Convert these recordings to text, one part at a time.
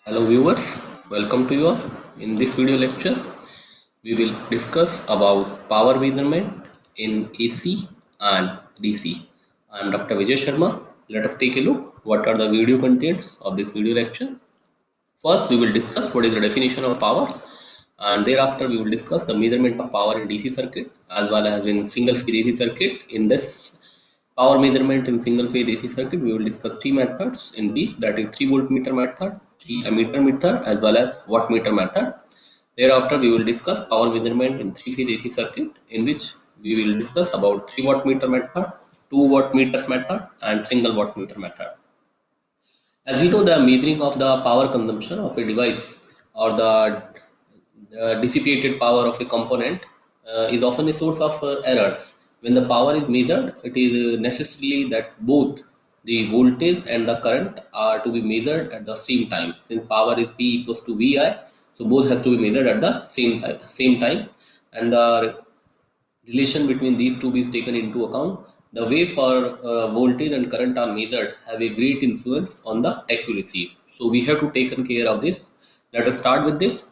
Hello viewers, welcome to you all. In this video lecture, we will discuss about power measurement in AC and DC. I am Dr. Vijay Sharma. Let us take a look what are the video contents of this video lecture. First, we will discuss what is the definition of power, and thereafter we will discuss the measurement of power in DC circuit as well as in single phase AC circuit. In this power measurement in single phase AC circuit, we will discuss three methods in brief, that is 3 voltmeter method, 3 ammeter method, as well as wattmeter method. Thereafter, we will discuss power measurement in 3 phase AC circuit, in which we will discuss about 3 wattmeter method, 2 wattmeters method, and single wattmeter method. As we know, the measuring of the power consumption of a device or the dissipated power of a component is often a source of errors. When the power is measured, it is necessary that both the voltage and the current are to be measured at the same time. Since power is P equals to VI, so both have to be measured at the same time, and the relation between these two is taken into account. The way for voltage and current are measured have a great influence on the accuracy. So we have to take care of this. Let us start with this.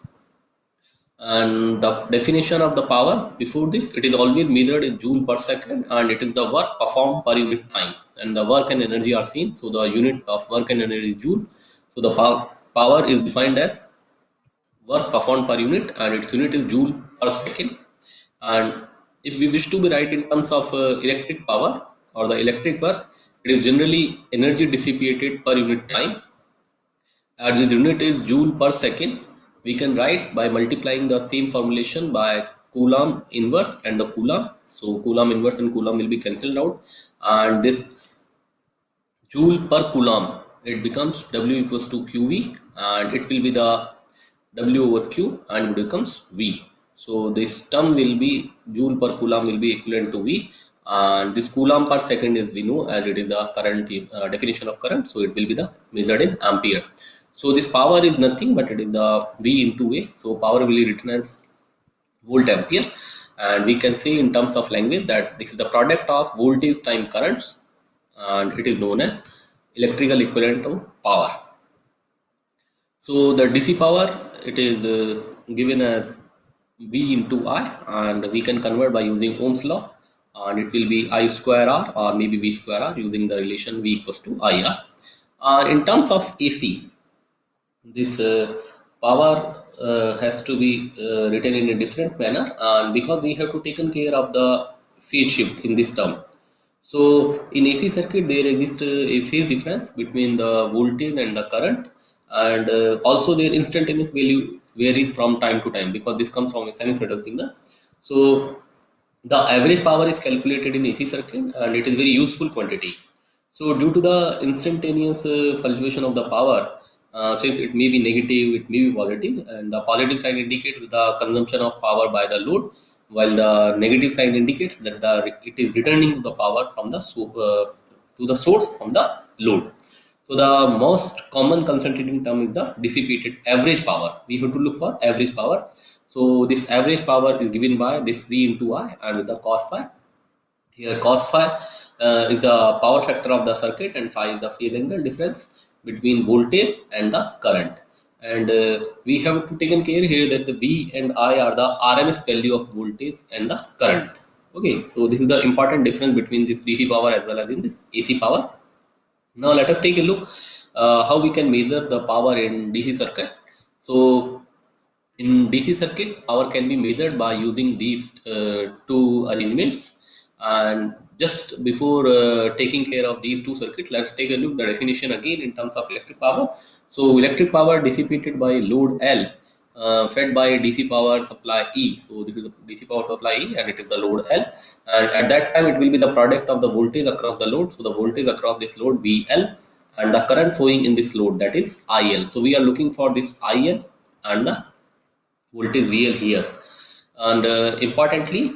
And the definition of the power before this, it is always measured in joule per second, and it is the work performed per unit time. And the work and energy are seen. So the unit of work and energy is joule. So the power is defined as work performed per unit, and its unit is joule per second. And if we wish to be right in terms of electric power or the electric work, it is generally energy dissipated per unit time. As the unit is joule per second, we can write by multiplying the same formulation by Coulomb inverse and the Coulomb. So Coulomb inverse and Coulomb will be cancelled out, and this joule per Coulomb, it becomes W equals to QV, and it will be the W over Q, and it becomes V. So this term will be joule per Coulomb will be equivalent to V, and this Coulomb per second is, we know, as it is the current definition of current, so it will be the measured in ampere. So this power is nothing but it is the V into A. So power will be written as volt ampere, and we can say in terms of language that this is the product of voltage time currents, and it is known as electrical equivalent of power. So the DC power, it is given as V into I, and we can convert by using Ohm's law, and it will be I square R or maybe V square R using the relation V equals to IR. In terms of AC, this power has to be written in a different manner, and because we have to taken care of the phase shift in this term. So in AC circuit, there exists a phase difference between the voltage and the current, and also their instantaneous value varies from time to time because this comes from a sinusoidal signal. So the average power is calculated in AC circuit, and it is very useful quantity. So due to the instantaneous fluctuation of the power, since it may be negative, it may be positive, and the positive side indicates the consumption of power by the load, while the negative side indicates that it is returning the power from the to the source from the load. So the most common concentrating term is the dissipated average power. We have to look for average power. So this average power is given by this V into I, and with the cos phi. Here cos phi is the power factor of the circuit, and phi is the phase angle difference between voltage and the current. And we have to taken care here that the V and I are the RMS value of voltage and the current. Okay, so this is the important difference between this DC power as well as in this AC power. Now let us take a look how we can measure the power in DC circuit. So in DC circuit, power can be measured by using these two arrangements. And just before taking care of these two circuits, let's take a look the definition again in terms of electric power. So electric power dissipated by load L, fed by DC power supply E. So this is the DC power supply E, and it is the load L. And at that time, it will be the product of the voltage across the load. So the voltage across this load VL, and the current flowing in this load, that is IL. So we are looking for this IL and the voltage VL here. And importantly,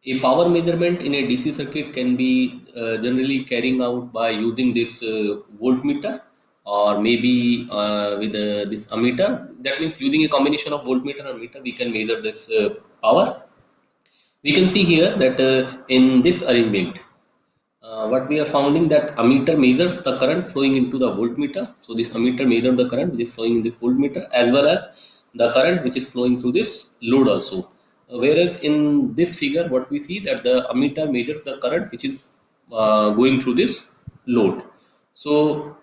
a power measurement in a DC circuit can be generally carrying out by using this voltmeter, or maybe with this ammeter. That means using a combination of voltmeter and meter, we can measure this power. We can see here that in this arrangement, what we are finding that ammeter measures the current flowing into the voltmeter. So this ammeter measures the current which is flowing in this voltmeter as well as the current which is flowing through this load also. Whereas in this figure, what we see that the ammeter measures the current which is going through this load. So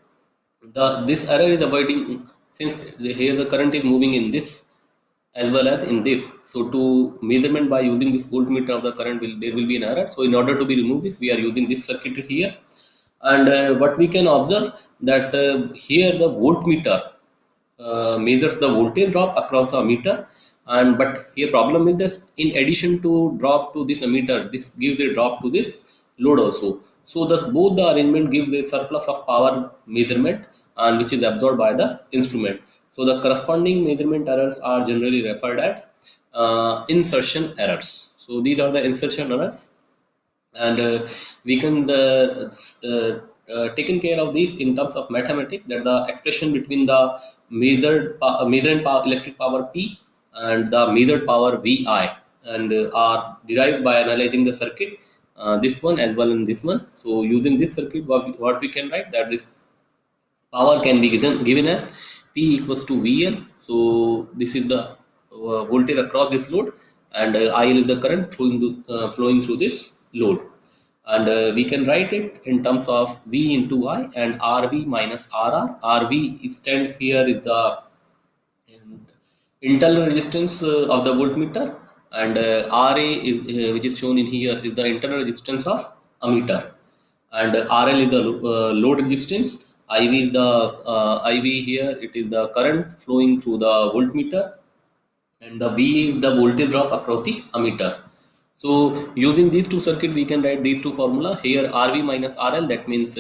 this error is avoiding, since here the current is moving in this as well as in this. So to measurement by using this voltmeter of the current, there will be an error. So in order to be remove this, we are using this circuit here. And what we can observe that here the voltmeter measures the voltage drop across the ammeter, and but here problem is this, in addition to drop to this ammeter, this gives a drop to this load also. So the both the arrangement gives a surplus of power measurement, and which is absorbed by the instrument. So the corresponding measurement errors are generally referred as insertion errors. So these are the insertion errors, and we can taken care of these in terms of mathematics, that the expression between the measured power, electric power P, and the measured power VI, and are derived by analyzing the circuit, this one as well as this one. So using this circuit, what we can write that this power can be given as P equals to VL. So this is the voltage across this load, and IL is the current flowing through this load. And we can write it in terms of V into I and RV minus RR. RV stands here is the internal resistance of the voltmeter, and RA is which is shown in here is the internal resistance of ammeter, and RL is the load resistance. IV is the IV here, it is the current flowing through the voltmeter, and the V is the voltage drop across the ammeter. So using these two circuits, we can write these two formula here: RV minus RL, that means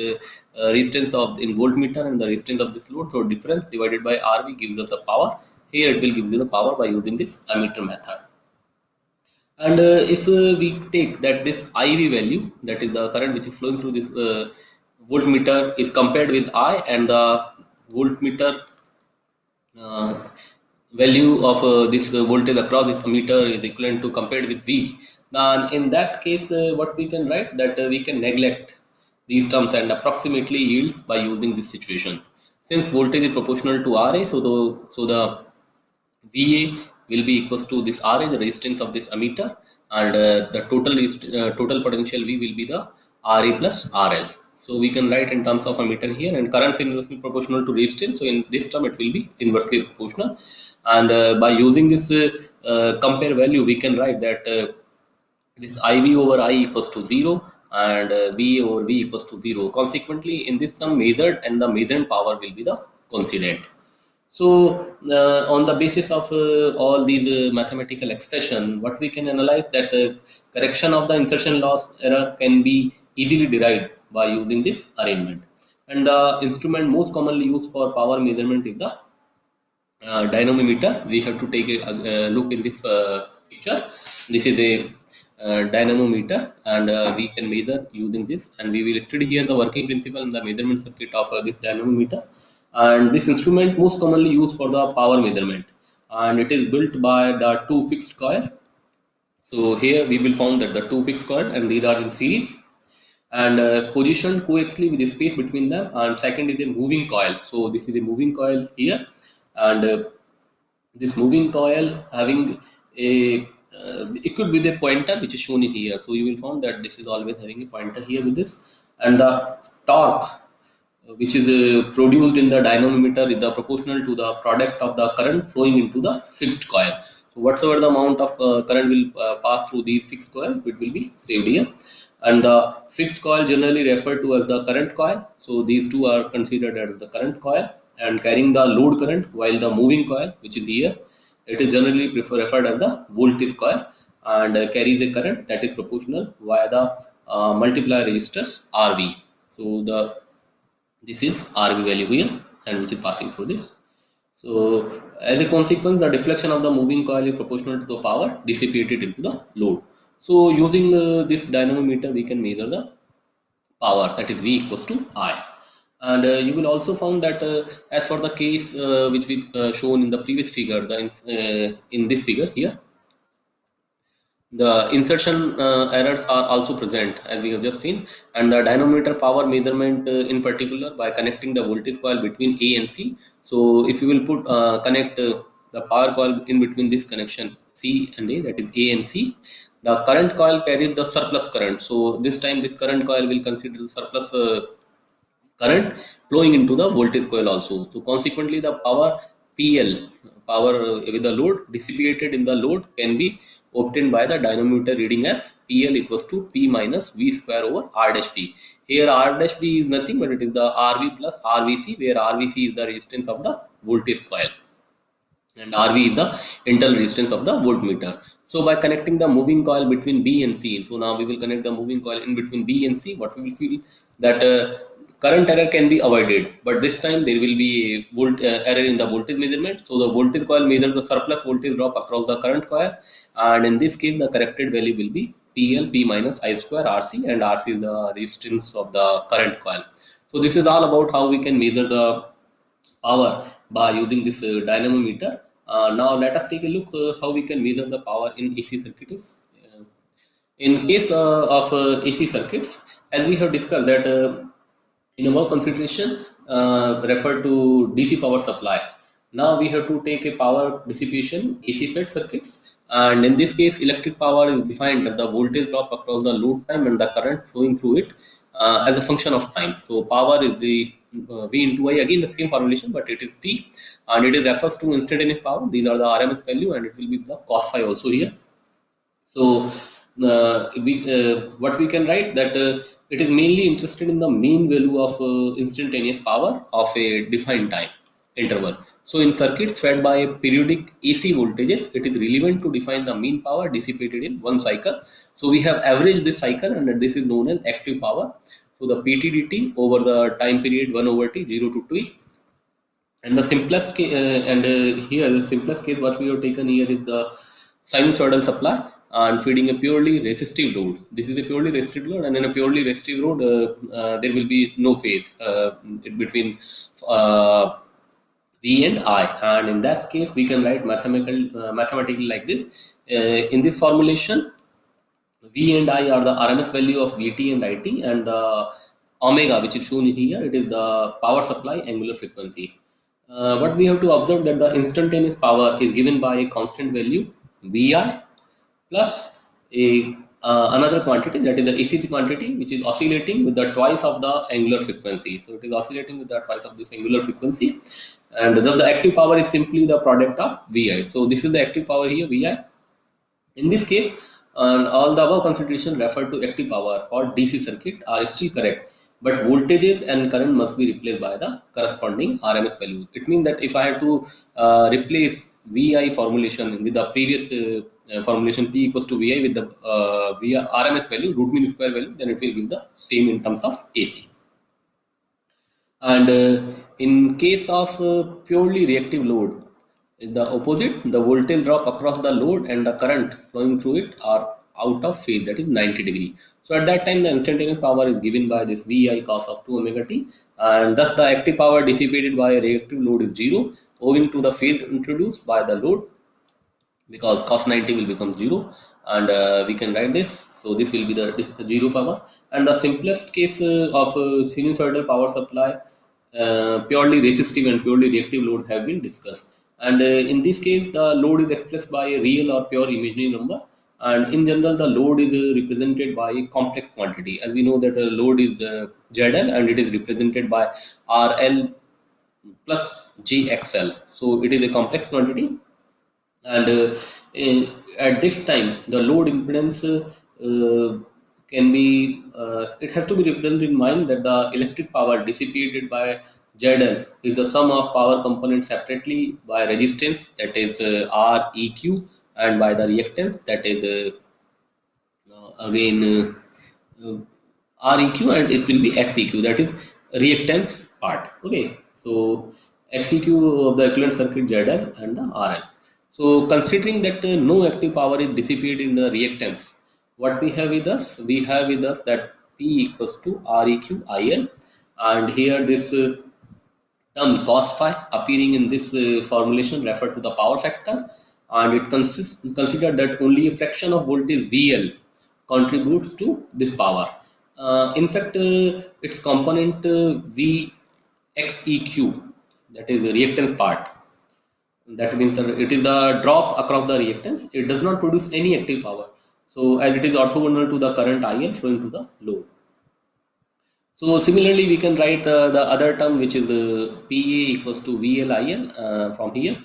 resistance of in voltmeter and the resistance of this load. So difference divided by RV gives us the power. Here it will give you the power by using this ammeter method. And if we take that this IV value, that is the current which is flowing through this voltmeter, is compared with I, and the voltmeter uh, value of this voltage across this ammeter is equivalent to compared with V, then in that case what we can write that we can neglect these terms and approximately yields by using this situation. Since voltage is proportional to RA, so the VA will be equals to this RA, the resistance of this ammeter, and the total potential V will be the RA plus RL. So we can write in terms of ammeter here, and current is inversely proportional to resistance. So in this term, it will be inversely proportional. And by using this compare value, we can write that this IV over I equals to 0, and V over V equals to 0. Consequently, in this term, measured and the measured power will be the coincident. So on the basis of all these mathematical expression, what we can analyze that correction of the insertion loss error can be easily derived by using this arrangement. And the instrument most commonly used for power measurement is the dynamometer. We have to take a look in this picture. This is a dynamometer, and we can measure using this, and we will study here the working principle and the measurement circuit of this dynamometer. And this instrument most commonly used for the power measurement, and it is built by the two fixed coil. So here we will found that the two fixed coil, and these are in series and positioned coaxially with a space between them. And second is a moving coil. So this is a moving coil here, and this moving coil having a equipped with a pointer which is shown in here. So you will find that this is always having a pointer here with this, and the torque which is produced in the dynamometer is the proportional to the product of the current flowing into the fixed coil. So whatsoever the amount of current will pass through these fixed coil, it will be saved here. And the fixed coil generally referred to as the current coil. So these two are considered as the current coil and carrying the load current, while the moving coil, which is here, it is generally referred as the voltage coil, and carries a current that is proportional via the multiplier resistors RV. So this is RV value here, and which is passing through this. So as a consequence, the deflection of the moving coil is proportional to the power dissipated into the load. So using this dynamometer, we can measure the power, that is V equals to I. And you will also found that as for the case which we shown in the previous figure, in this figure here, The insertion errors are also present, as we have just seen, and the dynamometer power measurement in particular by connecting the voltage coil between A and C. So if you will put connect the power coil in between this connection C and A, that is A and C, the current coil carries the surplus current. So this time this current coil will consider the surplus current flowing into the voltage coil also. So consequently, the power PL, power with the load dissipated in the load, can be obtained by the dynamometer reading as PL equals to P minus V square over R dash V. Here R dash V is nothing but it is the RV plus RVC, where RVC is the resistance of the voltage coil and RV is the internal resistance of the voltmeter. So by connecting the moving coil between B and C, so now we will connect the moving coil in between B and C, what we will feel that current error can be avoided, but this time there will be a error in the voltage measurement. So the voltage coil measures the surplus voltage drop across the current coil, and in this case the corrected value will be PL P minus I square RC, and RC is the resistance of the current coil. So this is all about how we can measure the power by using this dynamometer. Now let us take a look how we can measure the power in AC circuits. In case of AC circuits, as we have discussed that in our consideration refer to DC power supply. Now we have to take a power dissipation AC fed circuits, and in this case electric power is defined as the voltage drop across the load time and the current flowing through it as a function of time. So power is the V into I, again the same formulation, but it is T, and it is refers to instantaneous power. These are the RMS value, and it will be the cos phi also here. So what we can write that it is mainly interested in the mean value of instantaneous power of a defined time interval. So in circuits fed by periodic AC voltages, it is relevant to define the mean power dissipated in one cycle. So we have averaged this cycle, and this is known as active power. So the PTDT over the time period 1 over T, 0 to T, and the simplest case, here the simplest case what we have taken here is the sinusoidal supply and feeding a purely resistive load. This is a purely resistive load, and in a purely resistive load, there will be no phase between uh, V and I. And in that case, we can write mathematically like this. In this formulation, V and I are the RMS value of Vt and It, and the omega, which is shown here, it is the power supply angular frequency. What we have to observe that the instantaneous power is given by a constant value Vi plus a another quantity, that is the ACC quantity, which is oscillating with the twice of the angular frequency. So it is oscillating with the twice of this angular frequency, and thus the active power is simply the product of Vi. So this is the active power here, Vi. In this case, all the above consideration referred to active power for DC circuit are still correct, but voltages and current must be replaced by the corresponding RMS value. It means that if I have to replace VI formulation with the previous formulation P equals to VI with the RMS value, root mean square value, then it will give the same in terms of AC. And in case of purely reactive load, is the opposite. The voltage drop across the load and the current flowing through it are out of phase, that is 90 degree. So at that time the instantaneous power is given by this Vi cos of 2 omega t, and thus the active power dissipated by a reactive load is 0, owing to the phase introduced by the load, because cos 90 will become 0, and we can write this. So this will be the 0 power. And the simplest case of sinusoidal power supply, purely resistive and purely reactive load, have been discussed. And in this case the load is expressed by a real or pure imaginary number, and in general the load is represented by a complex quantity, as we know that load is ZL, and it is represented by RL plus JXL. So it is a complex quantity, and at this time the load impedance can be it has to be represented in mind that the electric power dissipated by ZL is the sum of power components separately by resistance, that is Req, and by the reactance, that is again Req, and it will be Xeq, that is reactance part. Okay, so Xeq of the equivalent circuit ZL and the RL. So considering that no active power is dissipated in the reactance, what we have with us? We have with us that P equals to Req IL, and here this term cos phi appearing in this formulation refer to the power factor, and it considered that only a fraction of voltage VL contributes to this power. In fact, its component VXEQ, that is the reactance part. That means that it is the drop across the reactance. It does not produce any active power. So as it is orthogonal to the current IL flowing to the load. So similarly, we can write the other term, which is PA equals to VLIL from here,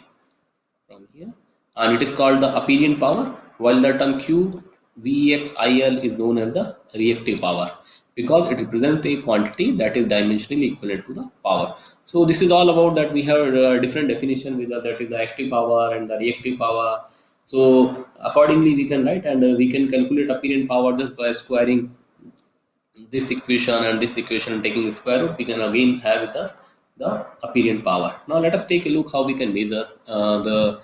and it is called the apparent power, while the term Q VXIL is known as the reactive power because it represents a quantity that is dimensionally equivalent to the power. So this is all about that. We have different definition with that is the active power and the reactive power. So accordingly, we can write and we can calculate apparent power just by squaring this equation and this equation and taking the square root. We can again have with us the apparent power. Now let us take a look how we can measure the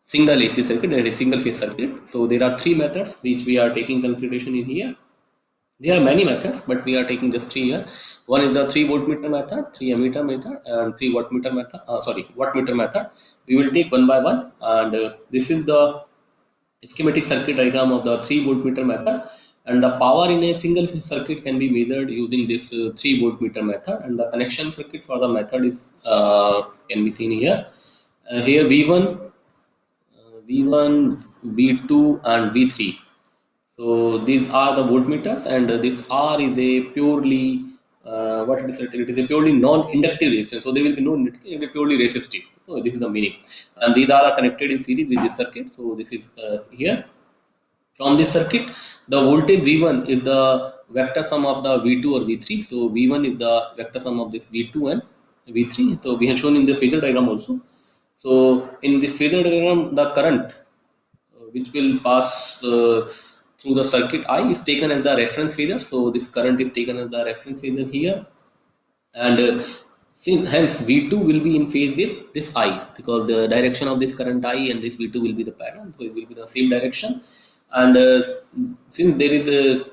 single AC circuit, that is single phase circuit. So there are three methods which we are taking consideration in here. There are many methods, but we are taking just three here. One is the 3 voltmeter method, 3 ammeter method, and 3 wattmeter method. Wattmeter method. We will take one by one, and this is the schematic circuit diagram of the 3 voltmeter method. And the power in a single phase circuit can be measured using this 3 voltmeter method. And the connection circuit for the method is can be seen here. Here V1, V2 and V3. So these are the voltmeters, and this R is a purely what it is? It is a purely non-inductive resistance. So there will be no inductive, it will be purely resistive. So this is the meaning. And these are connected in series with this circuit. So this is here. From this circuit, the voltage V1 is the vector sum of the V2 or V3. So V1 is the vector sum of this V2 and V3. So we have shown in the phasor diagram also. So in this phasor diagram, the current which will pass through the circuit I is taken as the reference phasor. So this current is taken as the reference phasor here, and hence V2 will be in phase with this I because the direction of this current I and this V2 will be the parallel, so it will be the same direction. And since there is a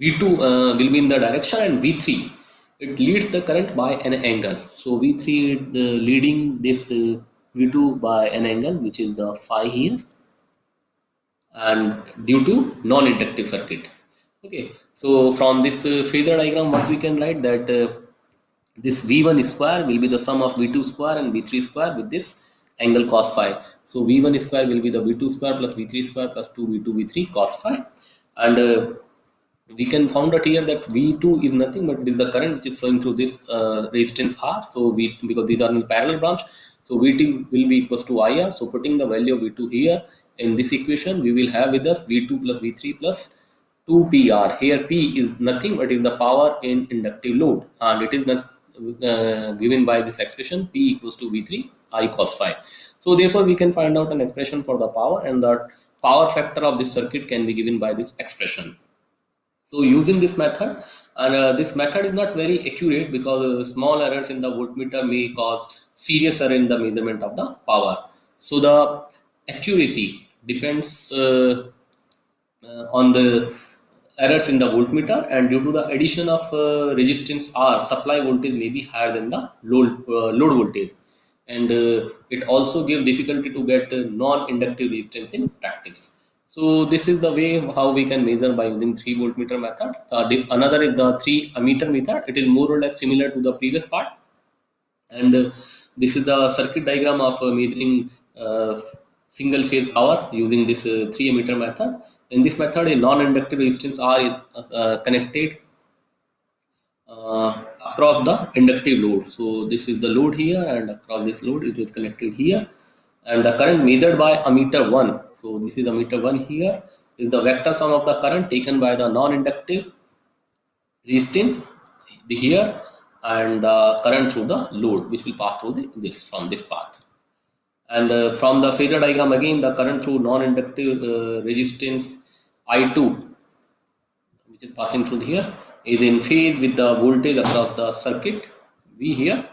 V2 will be in the direction, and V3 it leads the current by an angle. So V3 is leading this V2 by an angle which is the phi here, and due to non-inductive circuit. Okay, so from this phasor diagram, what we can write that this V1 square will be the sum of V2 square and V3 square with this angle cos phi. So V1 square will be the V2 square plus V3 square plus 2V2 V3 cos phi, and we can found out here that V2 is nothing but it is the current which is flowing through this resistance R. So V, because these are in parallel branch, so VT will be equals to IR. So putting the value of V2 here in this equation, we will have with us V2 plus V3 plus 2PR. Here P is nothing but is the power in inductive load, and it is not given by this expression P equals to V3 I cos phi. So therefore we can find out an expression for the power, and the power factor of this circuit can be given by this expression. So using this method, and this method is not very accurate because small errors in the voltmeter may cause serious error in the measurement of the power. So the accuracy depends on the errors in the voltmeter, and due to the addition of resistance R, supply voltage may be higher than the load voltage, and it also gives difficulty to get non-inductive resistance in practice. So this is the way how we can measure by using 3 voltmeter method. Another is the 3 ammeter method. It is more or less similar to the previous part, and this is the circuit diagram of measuring single phase power using this 3 ammeter method. In this method, a non-inductive resistance R is connected across the inductive load. So this is the load here, and across this load it is connected here, and the current measured by ammeter 1. So this is ammeter 1 here is the vector sum of the current taken by the non-inductive resistance here, and the current through the load which will pass through this from this path. And from the phasor diagram again, the current through non-inductive resistance I2 which is passing through here is in phase with the voltage across the circuit V here,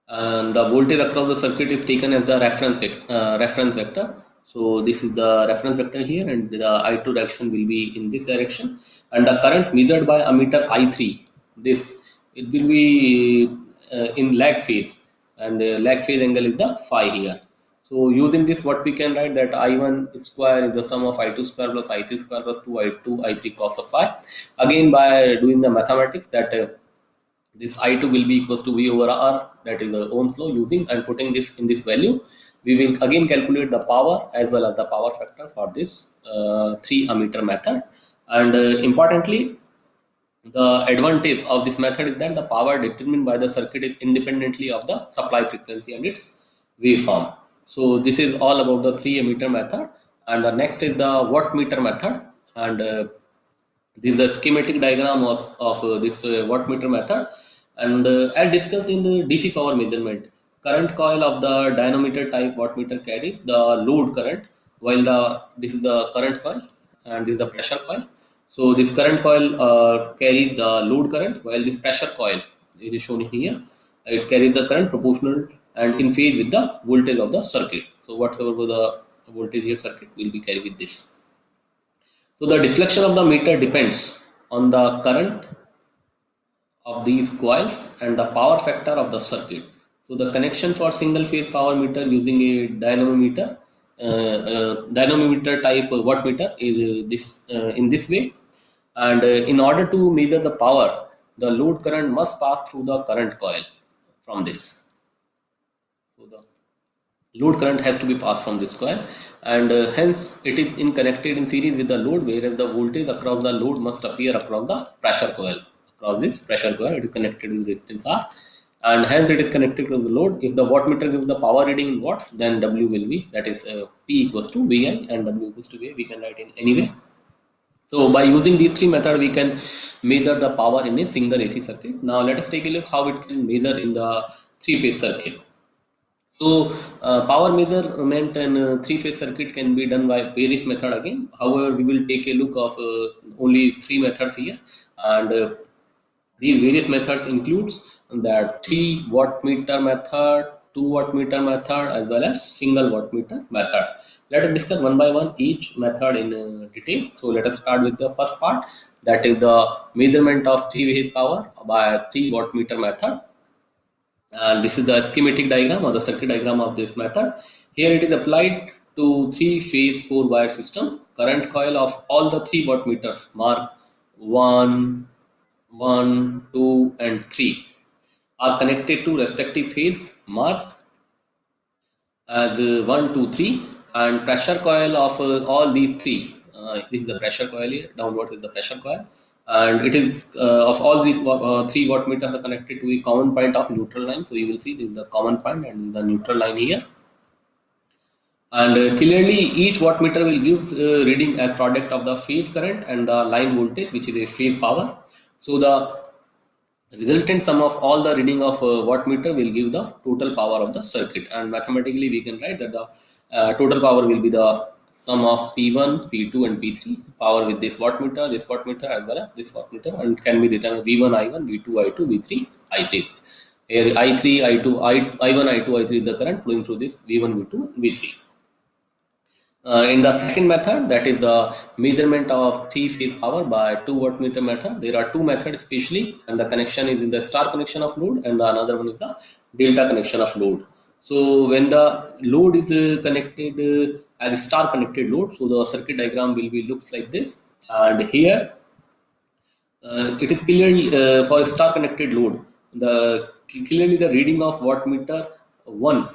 and the voltage across the circuit is taken as the reference vector. So this is the reference vector here, and the I2 direction will be in this direction, and the current measured by ammeter I3, this it will be in lag phase. and lag phase angle is the phi here. So using this, what we can write, that I1 square is the sum of I2 square plus I3 square plus 2I2 I3 cos of phi. Again, by doing the mathematics, that this I2 will be equals to V over R, that is the Ohm's law, using and putting this in this value. We will again calculate the power as well as the power factor for this 3 ammeter method. And importantly, the advantage of this method is that the power determined by the circuit is independently of the supply frequency and its waveform. So this is all about the 3 ammeter method. And the next is the wattmeter method. And this is the schematic diagram of this wattmeter method. And as discussed in the DC power measurement, current coil of the dynamometer type wattmeter carries the load current, while this is the current coil and this is the pressure coil. So this current coil carries the load current, while this pressure coil, which is shown here, it carries the current proportional and in phase with the voltage of the circuit. So whatever the voltage here circuit will be carried with this. So the deflection of the meter depends on the current of these coils and the power factor of the circuit. So the connection for single phase power meter using a dynamometer type wattmeter is this in this way. And in order to measure the power, the load current must pass through the current coil from this. So the load current has to be passed from this coil, and hence it is connected in series with the load, whereas the voltage across the load must appear across the pressure coil. Across this pressure coil, it is connected with resistance R, and hence it is connected to the load. If the wattmeter gives the power reading in watts, then W will be, that is P equals to VI and W equals to VI. We can write in any way. So by using these three methods, we can measure the power in a single AC circuit. Now let us take a look how it can measure in the three-phase circuit. So power measurement in three-phase circuit can be done by various method again. However, we will take a look of only three methods here, and these various methods includes that 3 wattmeter method, 2 wattmeter method, as well as single wattmeter method. Let us discuss one by one each method in detail. So let us start with the first part, that is the measurement of three-phase power by 3 wattmeter method. And this is the schematic diagram or the circuit diagram of this method. Here it is applied to three-phase 4-wire system. Current coil of all the 3 wattmeters mark 1, 1, 2 and 3 are connected to respective phase marked as 1, 2, 3, and pressure coil of all these 3. This is the pressure coil here, downward is the pressure coil, and it is of all these 3 wattmeters are connected to a common point of neutral line. So you will see this is the common point and the neutral line here. And clearly each wattmeter will give reading as product of the phase current and the line voltage, which is a phase power. So the resultant sum of all the reading of wattmeter will give the total power of the circuit, and mathematically we can write that the total power will be the sum of P1, P2 and P3 power with this wattmeter as well as this wattmeter, and can be written as V1 I1, V2 I2, V3 I3. Here I3 I2 I1 I2 I3 is the current flowing through this V1 V2 V3. In the second method, that is the measurement of three-phase power by 2 wattmeter method, there are two methods especially, and the connection is in the star connection of load, and the another one is the delta connection of load. So when the load is connected as a star connected load, so the circuit diagram will be looks like this, and here it is clearly for a star connected load, the clearly the reading of wattmeter 1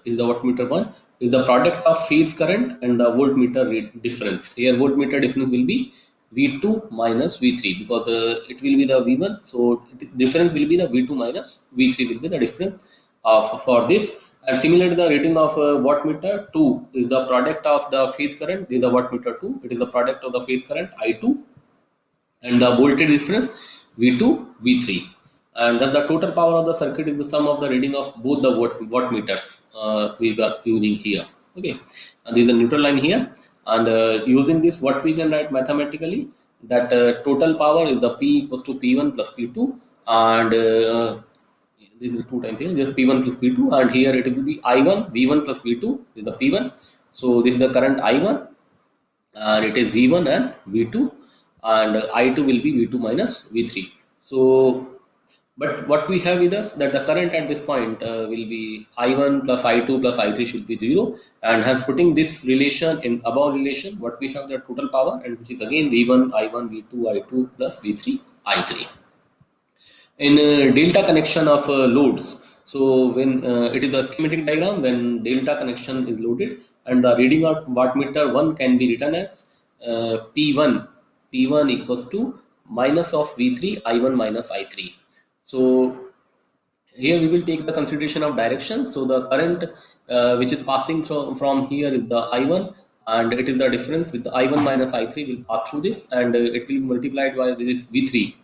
is the wattmeter 1 is the product of phase current and the voltmeter difference. Here voltmeter difference will be V2 minus V3, because it will be the V1, so difference will be the V2 minus V3 will be the difference of for this. And similarly, the reading of wattmeter 2 is the product of the phase current. This is the wattmeter 2. It is the product of the phase current I2 and the voltage difference V2 V3, and thus the total power of the circuit is the sum of the reading of both the wattmeters we are using here. Okay, and this is the neutral line here, and using this, what we can write mathematically, that total power is the P equals to P1 plus P2, and this is 2 times here, just P1 plus P2, and here it will be I1 V1 plus V2 is the P1. So this is the current I1, and it is V1 and V2, and I2 will be V2 minus V3. So But what we have with us that the current at this point will be I1 plus I2 plus I3 should be 0, and hence putting this relation in above relation, what we have the total power, and which is again V1 I1 V2 I2 plus V3 I3 in delta connection of loads. So when it is a schematic diagram, when delta connection is loaded and the reading of wattmeter 1 can be written as P1 equals to minus of V3 I1 minus I3. So here we will take the consideration of direction. So the current which is passing through from here is the I1, and it is the difference with the I1 minus I3 will pass through this, and it will be multiplied by this V3.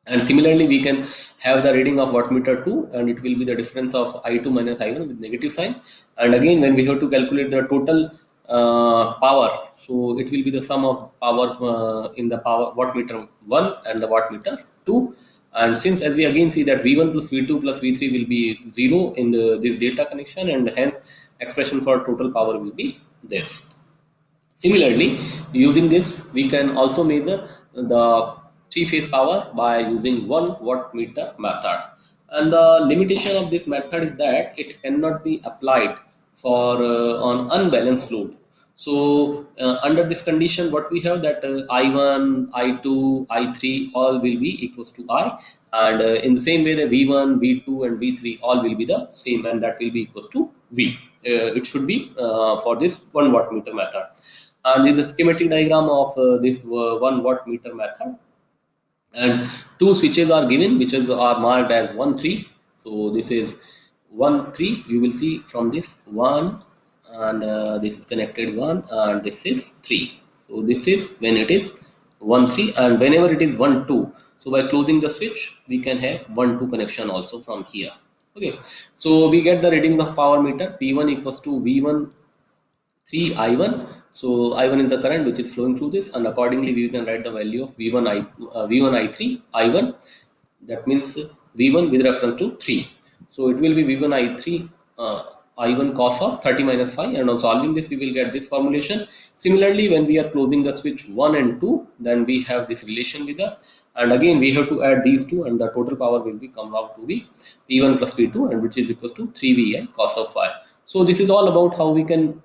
And similarly, we can have the reading of wattmeter 2, and it will be the difference of I2 minus I1 with negative sign. And again, when we have to calculate the total power, so it will be the sum of power in the power wattmeter 1 and the wattmeter 2. And since as we again see that V1 plus V2 plus V3 will be 0 in this delta connection, and hence expression for total power will be this. Similarly, using this, we can also measure the three-phase power by using 1 wattmeter method. And the limitation of this method is that it cannot be applied for on unbalanced load. So under this condition, what we have that I1, I2, I3 all will be equals to I, and in the same way the V1, V2 and V3 all will be the same, and that will be equals to V. It should be for this 1 wattmeter method. And this is a schematic diagram of this 1 wattmeter method, and two switches are given which are marked as 1 3. So this is 1 3, you will see from this 1, and this is connected 1, and this is 3. So this is when it is 1 3, and whenever it is 1 2, so by closing the switch we can have 1 2 connection also from here. Okay, so we get the reading of power meter. P1 equals to V1 3 I1. So I1 is the current which is flowing through this, and accordingly we can write the value of V1 I3 I1. That means V1 with reference to 3. So it will be V1 I3 I1 cos of 30 minus 5, and on solving this we will get this formulation. Similarly, when we are closing the switch 1 and 2, then we have this relation with us, and again we have to add these two, and the total power will be come out to be P1 plus P2, and which is equals to 3 VI cos of 5. So this is all about how we can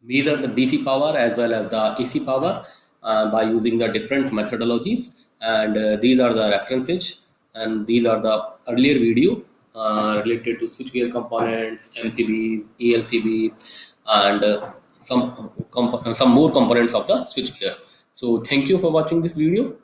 measure the DC power as well as the AC power by using the different methodologies, and these are the references, and these are the earlier video related to switchgear components, MCBs, ELCBs, and some more components of the switchgear. So thank you for watching this video.